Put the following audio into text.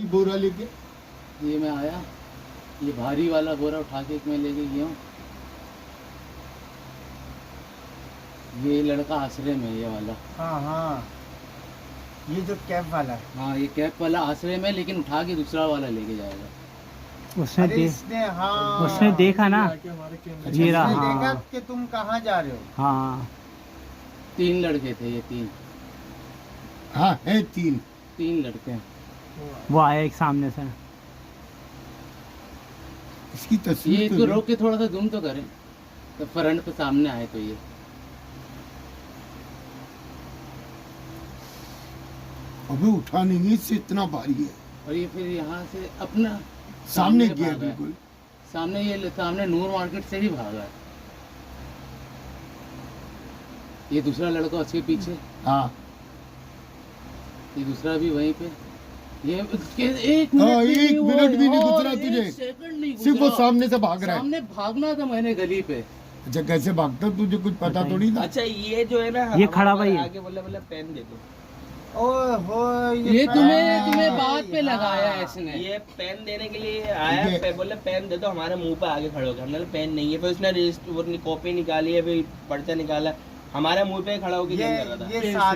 बोरा लेके ये मैं आया, ये भारी वाला बोरा उठा के मैं लेके गया हूँ। ये लड़का आश्रय में है, ये वाला। हाँ हाँ, ये जो कैप वाला है। हाँ, ये कैप वाला आश्रय में, लेकिन उठा के दूसरा वाला लेके जाएगा। अरे इसने हाँ, उसने देखा ना, ये रहा। इसने देखा हाँ कि तुम कहाँ जा रहे हो। हाँ, 3 लड़के थे, ये 3 हाँ है 3 लड़के हैं। वो आया एक सामने से। इसकी ये तस्वीर इसको रोक के थोड़ा सा जूम तो करें, तो फ्रंट पे सामने आए तो ये अबे उठा नहीं, इससे इतना भारी है। और ये फिर यहाँ से अपना सामने भागा गया है। बिल्कुल। सामने, ये सामने नूर मार्केट से ही भागा है। ये दूसरा लड़का उसके पीछे, हाँ ये दूसरा भी वहीं पे। ये एक हाँ, मिनट एक मिनट भी नहीं गुजरा और तुझे। 1 सेकंड नहीं सिर्फ वो गुजरा। सामने से भाग रहा है। सामने भागना था मैंने गली पे। अच्छा कैसे भागता तुझे कुछ पता थोड़ी था। अच्छा ये जो है ना, ये खड़ा भाई है। आगे बोले पेन दे दो। ओए हो, ये पेन तुम्हें है। बात पे लगाया है हाँ। इसने। ये पेन देने के लिए आया, ये- बोले पेन दे दो, हमारे मुंह पे आगे खड़े हो गए। हमने बोला पेन नहीं है, फिर उसने रजिस्टर कॉपी निकाली है, फिर पर्चा निकाला, हमारे मुंह पे खड़ा होकर ये कर रहा था। ये साथ